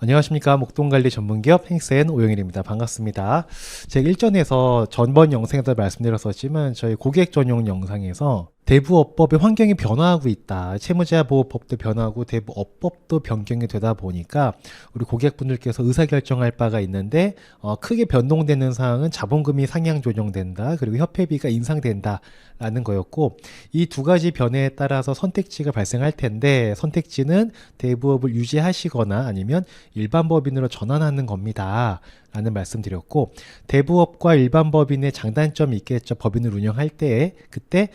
안녕하십니까. 목동관리 전문기업 행센 오영일입니다. 반갑습니다. 제가 일전에서 전번 영상에도 말씀드렸었지만 저희 고객 전용 영상에서 대부업법의 환경이 변화하고 있다. 채무자보호법도 변화하고 대부업법도 변경이 되다 보니까 우리 고객분들께서 의사결정할 바가 있는데 크게 변동되는 사항은 자본금이 상향 조정된다. 그리고 협회비가 인상된다. 라는 거였고 이 두 가지 변화에 따라서 선택지가 발생할 텐데 선택지는 대부업을 유지하시거나 아니면 일반 법인으로 전환하는 겁니다. 라는 말씀드렸고 대부업과 일반 법인의 장단점이 있겠죠. 법인을 운영할 때에 그때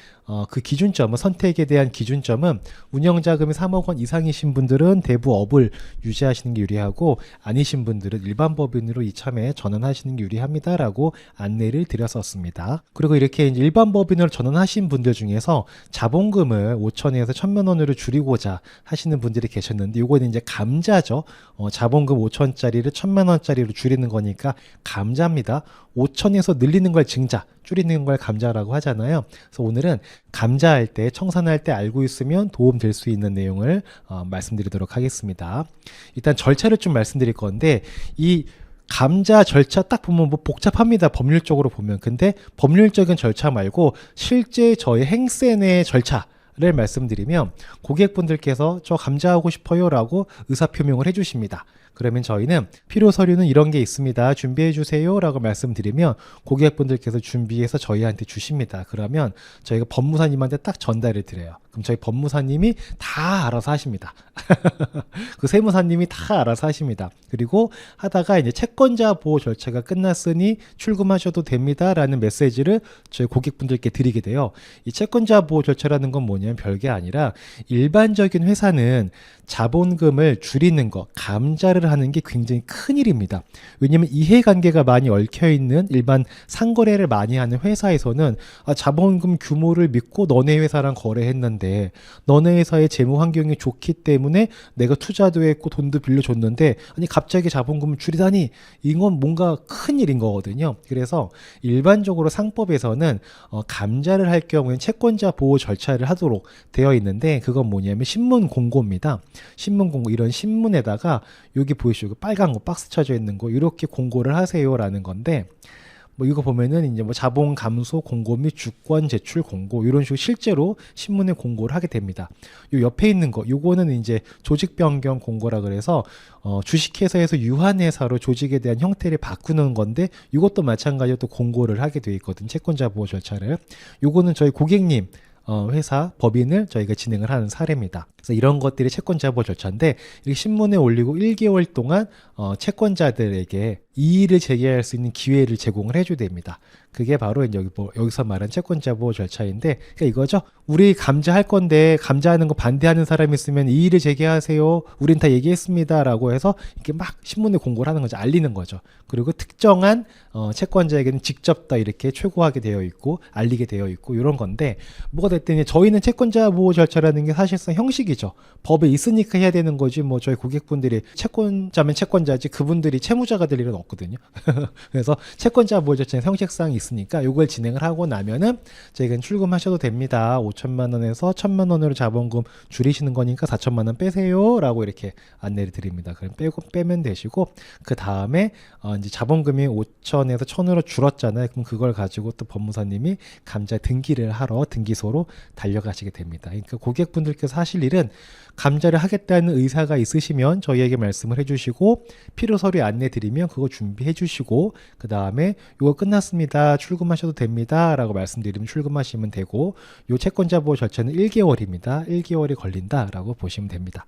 그 기준점은 선택에 대한 기준점은 운영자금이 3억 원 이상이신 분들은 대부업을 유지하시는 게 유리하고 아니신 분들은 일반 법인으로 이참에 전환하시는 게 유리합니다라고 안내를 드렸었습니다. 그리고 이렇게 이제 일반 법인으로 전환하신 분들 중에서 자본금을 5천에서 1,000만 원으로 줄이고자 하시는 분들이 계셨는데 이거는 이제 감자죠. 자본금 5천짜리를 1,000만 원짜리로 줄이는 거니까 감자입니다. 5천에서 늘리는 걸 증자, 줄이는 걸 감자라고 하잖아요. 그래서 오늘은 감자할 때, 청산할 때 알고 있으면 도움 될 수 있는 내용을 말씀드리도록 하겠습니다. 일단 절차를 좀 말씀드릴 건데 이 감자 절차 딱 보면 뭐 복잡합니다. 법률적으로 보면. 근데 법률적인 절차 말고 실제 저희 행센의 절차를 말씀드리면 고객분들께서 저 감자하고 싶어요 라고 의사표명을 해주십니다. 그러면 저희는 필요 서류는 이런 게 있습니다. 준비해 주세요 라고 말씀드리면 고객분들께서 준비해서 저희한테 주십니다. 그러면 저희가 법무사님한테 딱 전달을 드려요. 그럼 저희 법무사님이 다 알아서 하십니다. 그 세무사님이 다 알아서 하십니다. 그리고 하다가 이제 채권자 보호 절차가 끝났으니 출금하셔도 됩니다 라는 메시지를 저희 고객분들께 드리게 돼요. 이 채권자 보호 절차라는 건 뭐냐면 별게 아니라 일반적인 회사는 자본금을 줄이는 거, 감자를 하는 게 굉장히 큰 일입니다. 왜냐하면 이해관계가 많이 얽혀있는 일반 상거래를 많이 하는 회사에서는 자본금 규모를 믿고 너네 회사랑 거래했는데 너네 회사의 재무 환경이 좋기 때문에 내가 투자도 했고 돈도 빌려줬는데 아니 갑자기 자본금을 줄이다니 이건 뭔가 큰 일인 거거든요. 그래서 일반적으로 상법에서는 감자를 할 경우에는 채권자 보호 절차를 하도록 되어 있는데 그건 뭐냐면 신문 공고입니다. 신문 공고 이런 신문에다가 여기 보이시고 빨간 거 박스 쳐져 있는 거 이렇게 공고를 하세요라는 건데 뭐 이거 보면은 이제 뭐 자본 감소 공고 및 주권 제출 공고 이런 식으로 실제로 신문에 공고를 하게 됩니다. 요 옆에 있는 거 요거는 이제 조직 변경 공고라 그래서 주식회사에서 유한회사로 조직에 대한 형태를 바꾸는 건데 이것도 마찬가지로 또 공고를 하게 돼 있거든. 채권자 보호 절차를. 요거는 저희 고객님 회사 법인을 저희가 진행을 하는 사례입니다. 그래서 이런 것들이 채권자 보호 절차인데 이렇게 신문에 올리고 1개월 동안 채권자들에게 이의를 제기할 수 있는 기회를 제공을 해줘야 됩니다. 그게 바로 이제 여기서 말한 채권자 보호 절차인데 그러니까 이거죠. 우리 감자할 건데 감자하는 거 반대하는 사람이 있으면 이의를 제기하세요. 우린 다 얘기했습니다. 라고 해서 이렇게 막 신문에 공고를 하는 거죠. 알리는 거죠. 그리고 특정한 채권자에게는 직접 다 이렇게 최고하게 되어 있고 알리게 되어 있고 이런 건데 뭐가 됐든 저희는 채권자 보호 절차라는 게 사실상 형식이죠. 법에 있으니까 해야 되는 거지 뭐 저희 고객분들이 채권자면 채권자지 그분들이 채무자가 될 일은 없거든요. 그래서 채권자 보호 절차는 형식상이 있으니까 이걸 진행을 하고 나면은 저희가 출금하셔도 됩니다. 5천만 원에서 1,000만 원으로 자본금 줄이시는 거니까 4천만 원 빼세요 라고 이렇게 안내를 드립니다. 그럼 빼면 되시고 그 다음에 이제 자본금이 5천에서 1,000으로 줄었잖아요. 그럼 그걸 가지고 또 법무사님이 감자 등기를 하러 등기소로 달려가시게 됩니다. 그러니까 고객분들께서 하실 일은 감자를 하겠다는 의사가 있으시면 저희에게 말씀을 해주시고 필요 서류 안내 드리면 그거 준비해 주시고 그 다음에 이거 끝났습니다. 출금하셔도 됩니다. 라고 말씀드리면 출금하시면 되고 요 채권자 보호 절차는 1개월입니다. 1개월이 걸린다 라고 보시면 됩니다.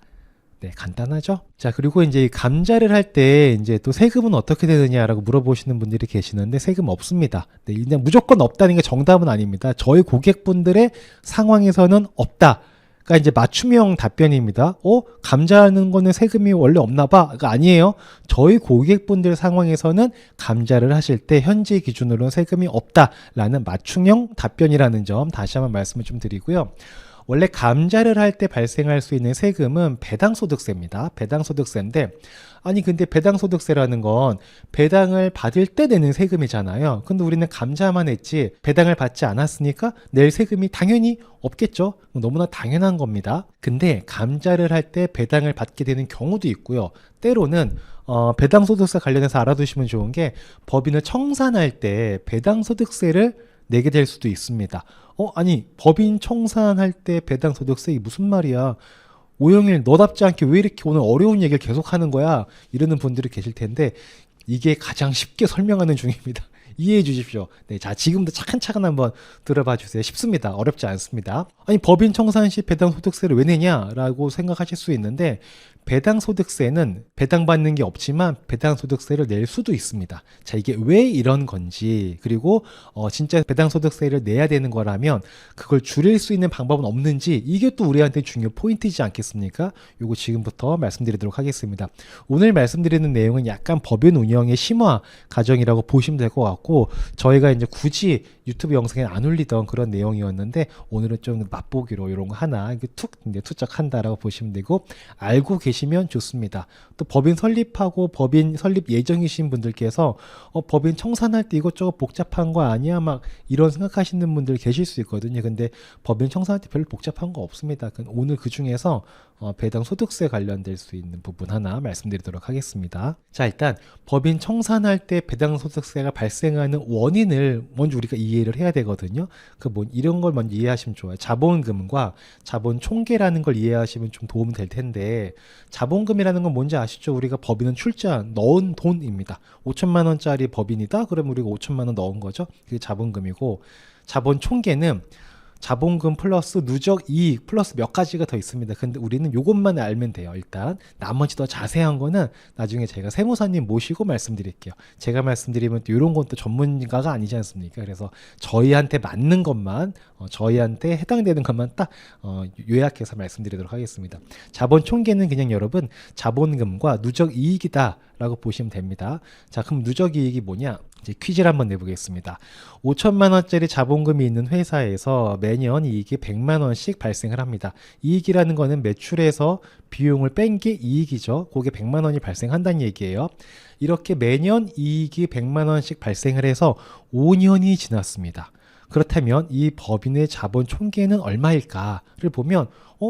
네, 간단하죠? 자, 그리고 이제 감자를 할 때 이제 또 세금은 어떻게 되느냐라고 물어보시는 분들이 계시는데 세금 없습니다. 네, 그냥 무조건 없다는 게 정답은 아닙니다. 저희 고객분들의 상황에서는 없다. 그러니까 이제 맞춤형 답변입니다. 감자하는 거는 세금이 원래 없나 봐. 그러니까 아니에요. 저희 고객분들 상황에서는 감자를 하실 때 현재 기준으로는 세금이 없다라는 맞춤형 답변이라는 점 다시 한번 말씀을 좀 드리고요. 원래 감자를 할 때 발생할 수 있는 세금은 배당소득세입니다. 배당소득세인데, 아니 근데 배당소득세라는 건 배당을 받을 때 내는 세금이잖아요. 근데 우리는 감자만 했지 배당을 받지 않았으니까 낼 세금이 당연히 없겠죠. 너무나 당연한 겁니다. 근데 감자를 할 때 배당을 받게 되는 경우도 있고요. 때로는 배당소득세 관련해서 알아두시면 좋은 게, 법인을 청산할 때 배당소득세를 내게 될 수도 있습니다. 아니 법인 청산할 때 배당소득세, 이 무슨 말이야? 오영일, 너답지 않게 왜 이렇게 오늘 어려운 얘기를 계속 하는 거야? 이러는 분들이 계실 텐데, 이게 가장 쉽게 설명하는 중입니다. 이해해 주십시오. 네, 자, 지금도 차근차근 한번 들어봐 주세요. 쉽습니다. 어렵지 않습니다. 아니, 법인 청산 시 배당소득세를 왜 내냐라고 생각하실 수 있는데, 배당소득세는 배당받는 게 없지만 배당소득세를 낼 수도 있습니다. 자, 이게 왜 이런 건지, 그리고 진짜 배당소득세를 내야 되는 거라면 그걸 줄일 수 있는 방법은 없는지, 이게 또 우리한테 중요 포인트이지 않겠습니까? 요거 지금부터 말씀드리도록 하겠습니다. 오늘 말씀드리는 내용은 약간 법인 운영의 심화 과정이라고 보시면 될 것 같고, 저희가 이제 굳이 유튜브 영상에 안 올리던 그런 내용이었는데, 오늘은 좀 맛보기로 이런 거 하나 이렇게 툭 이제 투척한다라고 보시면 되고, 알고 계시면 좋습니다. 또 법인 설립하고 법인 설립 예정이신 분들께서 법인 청산할 때 이것저것 복잡한 거 아니야? 막 이런 생각하시는 분들 계실 수 있거든요. 근데 법인 청산할 때 별로 복잡한 거 없습니다. 오늘 그 중에서 배당 소득세 관련될 수 있는 부분 하나 말씀드리도록 하겠습니다. 자, 일단 법인 청산할 때 배당 소득세가 발생하는 원인을 먼저 우리가 이해를 해야 되거든요. 이런 걸 먼저 이해하시면 좋아요. 자본금과 자본 총계라는 걸 이해하시면 좀 도움이 될 텐데, 자본금이라는 건 뭔지 아시죠? 우리가 법인은 출자 넣은 돈입니다. 5천만 원짜리 법인이다? 그러면 우리가 5천만 원 넣은 거죠. 그게 자본금이고, 자본 총계는 자본금 플러스 누적 이익 플러스 몇 가지가 더 있습니다. 근데 우리는 이것만 알면 돼요. 일단 나머지 더 자세한 거는 나중에 제가 세무사님 모시고 말씀드릴게요. 제가 말씀드리면 또 이런 건 또 전문가가 아니지 않습니까? 그래서 저희한테 맞는 것만, 저희한테 해당되는 것만 딱 요약해서 말씀드리도록 하겠습니다. 자본 총계는 그냥 여러분 자본금과 누적 이익이다 라고 보시면 됩니다. 자, 그럼 누적 이익이 뭐냐? 이제 퀴즈를 한번 내보겠습니다. 5천만 원짜리 자본금이 있는 회사에서 매년 이익이 100만 원씩 발생을 합니다. 이익이라는 거는 매출에서 비용을 뺀 게 이익이죠. 그게 100만 원이 발생한다는 얘기예요. 이렇게 매년 이익이 100만 원씩 발생을 해서 5년이 지났습니다. 그렇다면 이 법인의 자본 총계는 얼마일까를 보면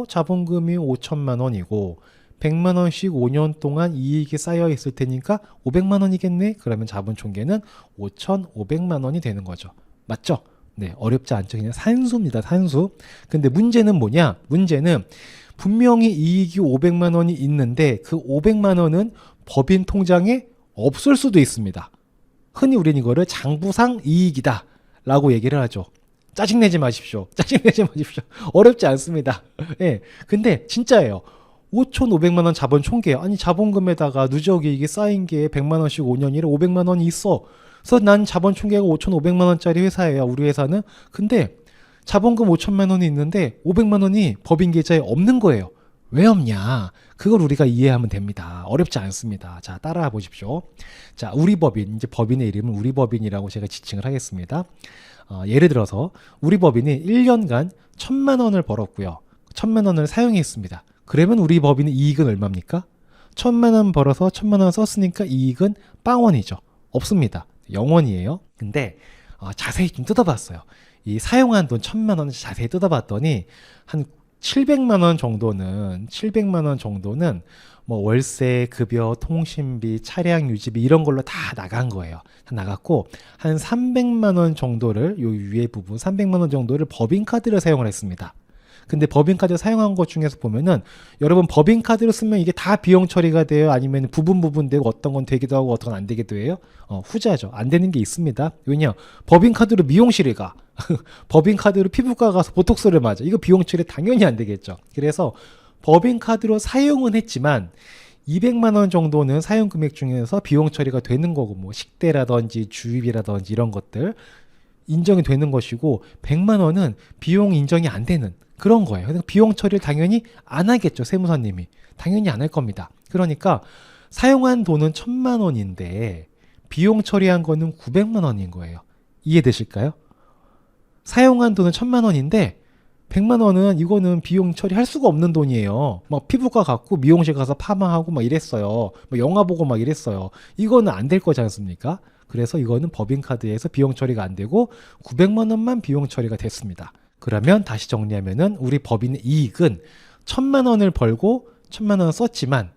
자본금이 5천만 원이고 100만 원씩 5년 동안 이익이 쌓여 있을 테니까 500만 원이겠네? 그러면 자본 총계는 5,500만 원이 되는 거죠. 맞죠? 네, 어렵지 않죠. 그냥 산수입니다. 산수. 근데 문제는 뭐냐? 문제는 분명히 이익이 500만 원이 있는데 그 500만 원은 법인 통장에 없을 수도 있습니다. 흔히 우리는 이거를 장부상 이익이다 라고 얘기를 하죠. 짜증내지 마십시오. 짜증내지 마십시오. 어렵지 않습니다. 예. 근데 진짜예요. 5,500만 원 자본 총계. 아니 자본금에다가 누적이익이 쌓인 게 100만 원씩 5년이래. 500만 원이 있어. 그래서 난 자본 총계가 5,500만 원짜리 회사예요. 우리 회사는. 근데 자본금 5천만 원이 있는데 500만 원이 법인 계좌에 없는 거예요. 왜 없냐? 그걸 우리가 이해하면 됩니다. 어렵지 않습니다. 자, 따라와 보십시오. 자, 우리 법인, 이제 법인의 이름은 우리 법인이라고 제가 지칭을 하겠습니다. 예를 들어서 우리 법인이 1년간 1,000만 원을 벌었고요. 1,000만 원을 사용했습니다. 그러면 우리 법인의 이익은 얼마입니까? 1,000만 원 벌어서 1,000만 원 썼으니까 이익은 빵원이죠. 없습니다. 0원이에요. 근데 자세히 좀 뜯어봤어요. 이 사용한 돈 1,000만 원을 자세히 뜯어봤더니 한 700만 원 정도는 뭐 월세, 급여, 통신비, 차량 유지비 이런 걸로 다 나간 거예요. 다 나갔고 한 300만 원 정도를 요 위에 부분 300만 원 정도를 법인카드를 사용을 했습니다. 근데 법인카드 사용한 것 중에서 보면은 여러분 법인카드로 쓰면 이게 다 비용 처리가 돼요? 아니면 부분 되고 어떤 건 되기도 하고 어떤 건 안 되기도 해요? 후자죠. 안 되는 게 있습니다. 왜냐? 법인카드로 미용실에 가. 법인카드로 피부과 가서 보톡스를 맞아. 이거 비용 처리 당연히 안 되겠죠. 그래서 법인카드로 사용은 했지만 200만 원 정도는 사용 금액 중에서 비용 처리가 되는 거고 뭐 식대라든지 주유비라든지 이런 것들 인정이 되는 것이고 100만 원은 비용 인정이 안 되는 그런 거예요. 그러니까 비용 처리를 당연히 안 하겠죠. 세무사님이. 당연히 안 할 겁니다. 그러니까 사용한 돈은 1,000만 원인데 비용 처리한 거는 900만 원인 거예요. 이해되실까요? 사용한 돈은 1,000만 원인데 100만 원은 이거는 비용 처리할 수가 없는 돈이에요. 막 피부과 갔고 미용실 가서 파마하고 막 이랬어요. 뭐 영화 보고 막 이랬어요. 이거는 안 될 거지 않습니까? 그래서 이거는 법인카드에서 비용 처리가 안 되고 900만 원만 비용 처리가 됐습니다. 그러면 다시 정리하면은 우리 법인의 이익은 1000만 원을 벌고 1000만 원을 썼지만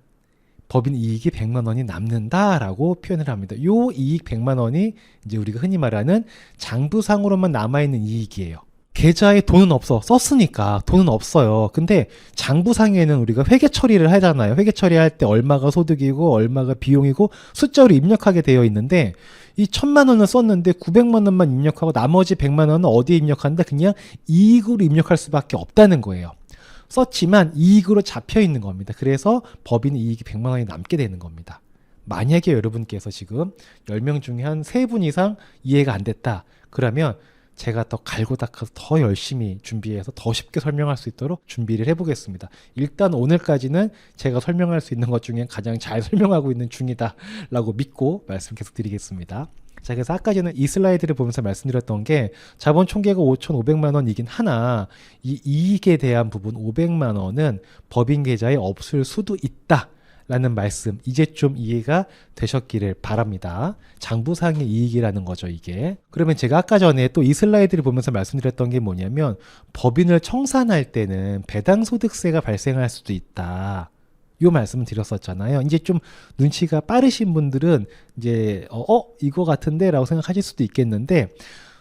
법인 이익이 100만 원이 남는다라고 표현을 합니다. 요 이익 100만 원이 이제 우리가 흔히 말하는 장부상으로만 남아있는 이익이에요. 계좌에 돈은 없어. 썼으니까 돈은 없어요. 근데 장부상에는 우리가 회계 처리를 하잖아요. 회계 처리할 때 얼마가 소득이고 얼마가 비용이고 숫자로 입력하게 되어 있는데 이 1000만 원을 썼는데 900만 원만 입력하고 나머지 100만 원은 어디에 입력한다? 그냥 이익으로 입력할 수밖에 없다는 거예요. 썼지만 이익으로 잡혀 있는 겁니다. 그래서 법인 이익이 100만 원이 남게 되는 겁니다. 만약에 여러분께서 지금 10명 중에 한 3분 이상 이해가 안 됐다. 그러면 제가 더 갈고 닦아서 더 열심히 준비해서 더 쉽게 설명할 수 있도록 준비를 해보겠습니다. 일단 오늘까지는 제가 설명할 수 있는 것 중에 가장 잘 설명하고 있는 중이다 라고 믿고 말씀 계속 드리겠습니다. 자, 그래서 아까 전에 이 슬라이드를 보면서 말씀드렸던 게 자본 총계가 5,500만 원이긴 하나 이 이익에 대한 부분 500만 원은 법인 계좌에 없을 수도 있다 라는 말씀, 이제 좀 이해가 되셨기를 바랍니다. 장부상의 이익이라는 거죠, 이게. 그러면 제가 아까 전에 또 이 슬라이드를 보면서 말씀드렸던 게 뭐냐면 법인을 청산할 때는 배당소득세가 발생할 수도 있다. 요 말씀을 드렸었잖아요. 이제 좀 눈치가 빠르신 분들은 이제 이거 같은데 라고 생각하실 수도 있겠는데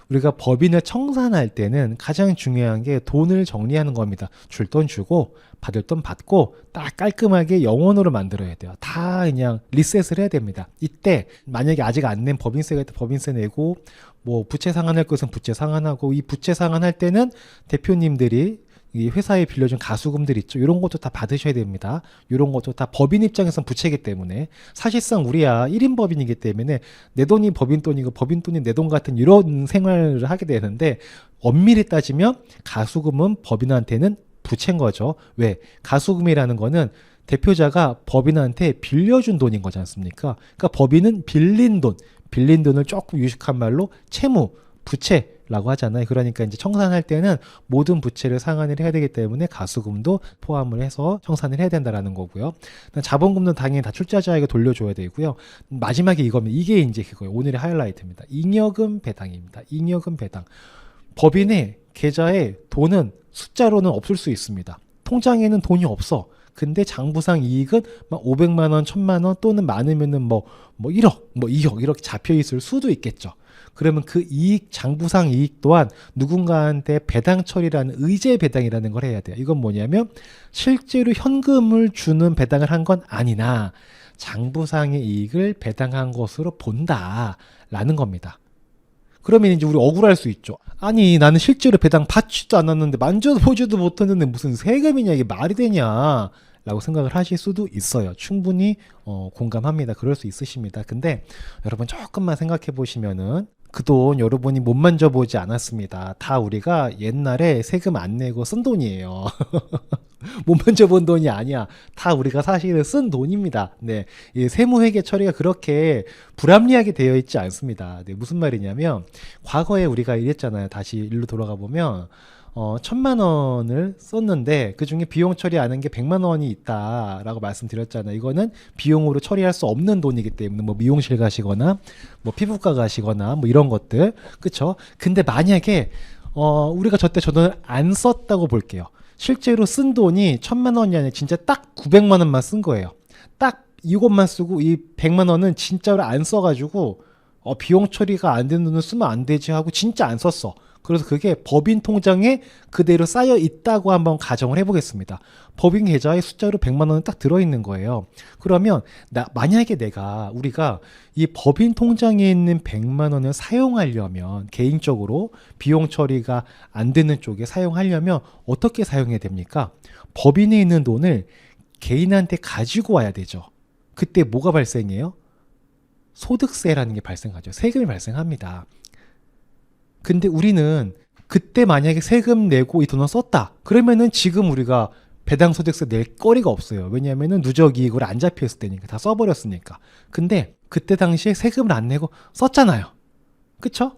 우리가 법인을 청산할 때는 가장 중요한 게 돈을 정리하는 겁니다. 줄 돈 주고 받을 돈 받고 딱 깔끔하게 영원으로 만들어야 돼요. 다 그냥 리셋을 해야 됩니다. 이때 만약에 아직 안 낸 법인세가 있다 법인세 내고 뭐 부채 상환할 것은 부채 상환하고 이 부채 상환할 때는 대표님들이 이 회사에 빌려준 가수금들 있죠. 이런 것도 다 받으셔야 됩니다. 이런 것도 다 법인 입장에서는 부채이기 때문에 사실상 우리야 1인 법인이기 때문에 내 돈이 법인 돈이고 법인 돈이 내 돈 같은 이런 생활을 하게 되는데 엄밀히 따지면 가수금은 법인한테는 부채인 거죠. 왜? 가수금이라는 거는 대표자가 법인한테 빌려준 돈인 거지 않습니까? 그러니까 법인은 빌린 돈을 조금 유식한 말로 채무, 부채라고 하잖아요. 그러니까 이제 청산할 때는 모든 부채를 상환을 해야 되기 때문에 가수금도 포함을 해서 청산을 해야 된다라는 거고요. 자본금도 당연히 다 출자자에게 돌려줘야 되고요. 마지막에 이겁니다. 이게 이제 그거예요. 오늘의 하이라이트입니다. 잉여금 배당입니다. 잉여금 배당. 법인의 계좌에 돈은 숫자로는 없을 수 있습니다. 통장에는 돈이 없어. 근데 장부상 이익은 막 500만 원, 1000만 원 또는 많으면은 뭐 1억, 뭐 2억 이렇게 잡혀 있을 수도 있겠죠. 그러면 그 이익, 장부상 이익 또한 누군가한테 배당 처리라는 의제 배당이라는 걸 해야 돼요. 이건 뭐냐면 실제로 현금을 주는 배당을 한 건 아니나 장부상의 이익을 배당한 것으로 본다라는 겁니다. 그러면 이제 우리 억울할 수 있죠. 아니 나는 실제로 배당 받지도 않았는데 만져보지도 못했는데 무슨 세금이냐 이게 말이 되냐 라고 생각을 하실 수도 있어요. 충분히 공감합니다. 그럴 수 있으십니다. 근데 여러분 조금만 생각해 보시면은 그 돈 여러분이 못 만져보지 않았습니다. 다 우리가 옛날에 세금 안 내고 쓴 돈이에요. 못 만져본 돈이 아니야. 다 우리가 사실은 쓴 돈입니다. 네, 이 세무회계 처리가 그렇게 불합리하게 되어 있지 않습니다. 네, 무슨 말이냐면 과거에 우리가 이랬잖아요. 다시 일로 돌아가 보면 1000만 원을 썼는데 그 중에 비용 처리하는 게 100만 원이 있다라고 말씀드렸잖아요. 이거는 비용으로 처리할 수 없는 돈이기 때문에 뭐 미용실 가시거나 뭐 피부과 가시거나 뭐 이런 것들, 그쵸? 근데 만약에 우리가 저때 저 돈을 안 썼다고 볼게요. 실제로 쓴 돈이 1000만 원이 아니라 진짜 딱 900만 원만 쓴 거예요. 딱 이것만 쓰고 이 100만 원은 진짜로 안 써가지고 비용 처리가 안 되는 돈을 쓰면 안 되지 하고 진짜 안 썼어. 그래서 그게 법인 통장에 그대로 쌓여 있다고 한번 가정을 해보겠습니다. 법인 계좌에 숫자로 100만 원은 딱 들어있는 거예요. 그러면 만약에 우리가 이 법인 통장에 있는 100만 원을 사용하려면 개인적으로 비용 처리가 안 되는 쪽에 사용하려면 어떻게 사용해야 됩니까? 법인에 있는 돈을 개인한테 가지고 와야 되죠. 그때 뭐가 발생해요? 소득세라는 게 발생하죠. 세금이 발생합니다. 근데 우리는 그때 만약에 세금 내고 이 돈을 썼다. 그러면은 지금 우리가 배당소득세 낼 거리가 없어요. 왜냐하면은 누적이익으로 안 잡혀있을 때니까. 다 써버렸으니까. 근데 그때 당시에 세금을 안 내고 썼잖아요. 그쵸?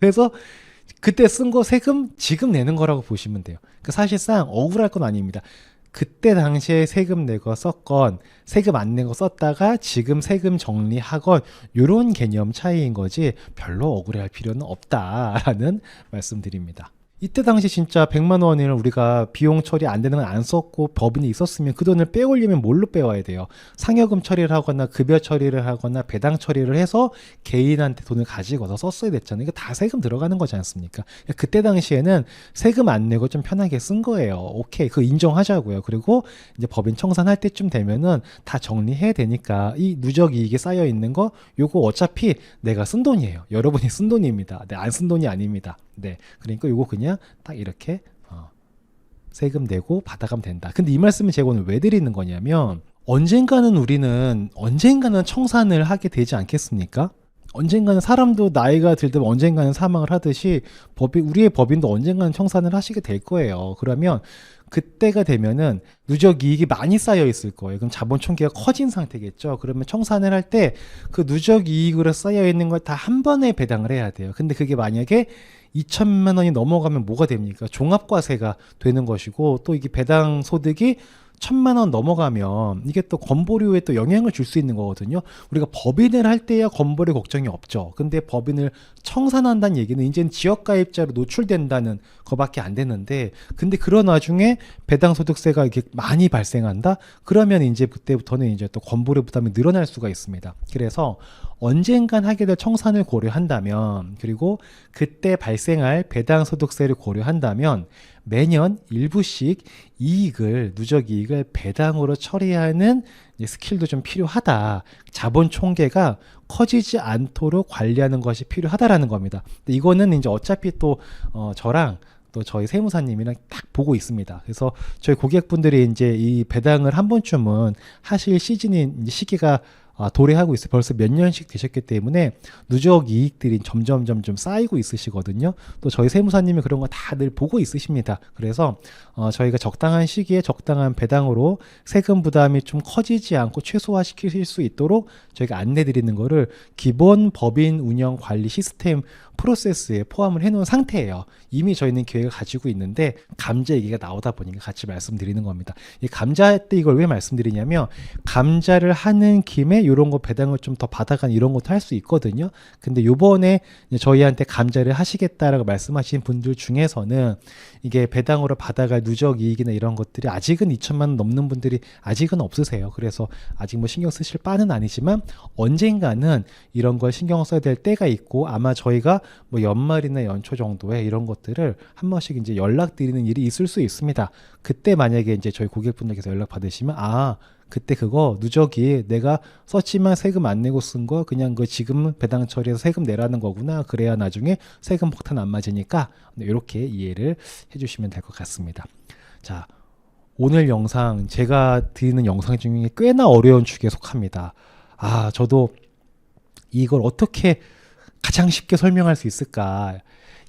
그래서 그때 쓴 거 세금 지금 내는 거라고 보시면 돼요. 그러니까 사실상 억울할 건 아닙니다. 그때 당시에 세금 내고 썼건 세금 안 내고 썼다가 지금 세금 정리하건 요런 개념 차이인 거지 별로 억울해할 필요는 없다라는 말씀드립니다. 이때 당시 진짜 100만 원을 우리가 비용 처리 안 되는 건 안 썼고 법인이 있었으면 그 돈을 빼오려면 뭘로 빼와야 돼요? 상여금 처리를 하거나 급여 처리를 하거나 배당 처리를 해서 개인한테 돈을 가지고서 썼어야 됐잖아요. 이거 다 세금 들어가는 거지 않습니까? 그때 당시에는 세금 안 내고 좀 편하게 쓴 거예요. 오케이, 그거 인정하자고요. 그리고 이제 법인 청산할 때쯤 되면은 다 정리해야 되니까 이 누적 이익이 쌓여 있는 거 요거 어차피 내가 쓴 돈이에요. 여러분이 쓴 돈입니다. 안 쓴 돈이 아닙니다. 네, 그러니까 요거 그냥 딱 이렇게 세금 내고 받아가면 된다. 근데 이 말씀을 제가 오늘 왜 드리는 거냐면 언젠가는 우리는 청산을 하게 되지 않겠습니까? 언젠가는 사람도 나이가 들면 언젠가는 사망을 하듯이 우리의 법인도 언젠가는 청산을 하시게 될 거예요. 그러면 그때가 되면은 누적 이익이 많이 쌓여 있을 거예요. 그럼 자본 총계가 커진 상태겠죠. 그러면 청산을 할 때 그 누적 이익으로 쌓여 있는 걸 다 한 번에 배당을 해야 돼요. 근데 그게 만약에 2천만 원이 넘어가면 뭐가 됩니까? 종합과세가 되는 것이고 또 이게 배당 소득이 1,000만 원 넘어가면 이게 또 건보료에 또 영향을 줄 수 있는 거거든요. 우리가 법인을 할 때야 건보료 걱정이 없죠. 근데 법인을 청산한다는 얘기는 이제는 지역가입자로 노출된다는 거밖에 안 되는데, 근데 그런 와중에 배당소득세가 이렇게 많이 발생한다? 그러면 이제 그때부터는 이제 또 건보료 부담이 늘어날 수가 있습니다. 그래서 언젠간 하게 될 청산을 고려한다면, 그리고 그때 발생할 배당소득세를 고려한다면 매년 일부씩 누적 이익을 배당으로 처리하는 스킬도 좀 필요하다. 자본 총계가 커지지 않도록 관리하는 것이 필요하다라는 겁니다. 근데 이거는 이제 어차피 또 저랑 또 저희 세무사님이랑 딱 보고 있습니다. 그래서 저희 고객분들이 이제 이 배당을 한 번쯤은 하실 시기가 도래하고 있어요. 벌써 몇 년씩 되셨기 때문에 누적 이익들이 점점 좀 쌓이고 있으시거든요. 또 저희 세무사님이 그런 거 다 늘 보고 있으십니다. 그래서 저희가 적당한 시기에 적당한 배당으로 세금 부담이 좀 커지지 않고 최소화시킬 수 있도록 저희가 안내드리는 거를 기본 법인 운영 관리 시스템 프로세스에 포함을 해놓은 상태예요. 이미 저희는 계획을 가지고 있는데 감자 얘기가 나오다 보니까 같이 말씀드리는 겁니다. 이 감자 때 이걸 왜 말씀드리냐면 감자를 하는 김에 이런 거 배당을 좀 더 받아가는 이런 것도 할 수 있거든요. 근데 요번에 저희한테 감자를 하시겠다라고 말씀하신 분들 중에서는 이게 배당으로 받아갈 누적 이익이나 이런 것들이 아직은 2천만 원 넘는 분들이 아직은 없으세요. 그래서 아직 뭐 신경 쓰실 바는 아니지만 언젠가는 이런 걸 신경 써야 될 때가 있고, 아마 저희가 뭐 연말이나 연초 정도에 이런 것들을 한 번씩 이제 연락드리는 일이 있을 수 있습니다. 그때 만약에 이제 저희 고객분들께서 연락 받으시면 그때 그거 누적이 내가 썼지만 세금 안 내고 쓴 거 그냥 그 지금 배당 처리해서 세금 내라는 거구나. 그래야 나중에 세금 폭탄 안 맞으니까 이렇게 이해를 해주시면 될 것 같습니다. 자, 오늘 영상 제가 드리는 영상 중에 꽤나 어려운 축에 속합니다. 저도 이걸 어떻게 가장 쉽게 설명할 수 있을까?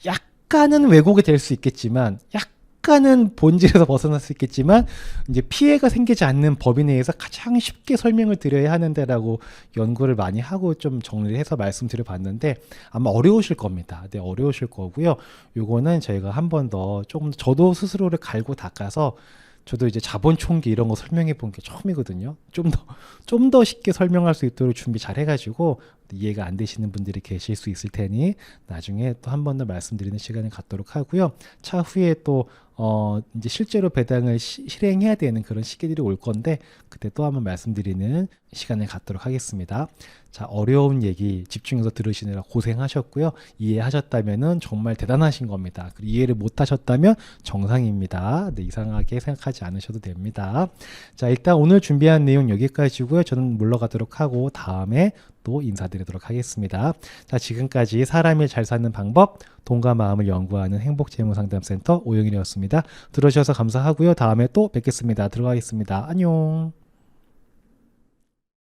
약간은 왜곡이 될 수 있겠지만 약간은 본질에서 벗어날 수 있겠지만 이제 피해가 생기지 않는 법인에 의해서 가장 쉽게 설명을 드려야 하는데라고 연구를 많이 하고 좀 정리를 해서 말씀드려 봤는데 아마 어려우실 겁니다. 네, 어려우실 거고요. 요거는 저희가 한 번 더 조금 저도 스스로를 갈고 닦아서, 저도 이제 자본 총기 이런 거 설명해 본 게 처음이거든요. 좀 더 쉽게 설명할 수 있도록 준비 잘 해가지고 이해가 안 되시는 분들이 계실 수 있을 테니 나중에 또 한 번 더 말씀드리는 시간을 갖도록 하고요. 차후에 또 이제 실제로 배당을 실행해야 되는 그런 시기들이 올 건데 그때 또 한번 말씀드리는 시간을 갖도록 하겠습니다. 자, 어려운 얘기 집중해서 들으시느라 고생하셨고요. 이해하셨다면은 정말 대단하신 겁니다. 그리고 이해를 못하셨다면 정상입니다. 네, 이상하게 생각하지 않으셔도 됩니다. 자, 일단 오늘 준비한 내용 여기까지고요. 저는 물러가도록 하고 다음에 또 인사드리도록 하겠습니다. 자, 지금까지 사람이 잘 사는 방법, 돈과 마음을 연구하는 행복재무상담센터 오영일이었습니다. 들어주셔서 감사하고요. 다음에 또 뵙겠습니다. 들어가겠습니다. 안녕.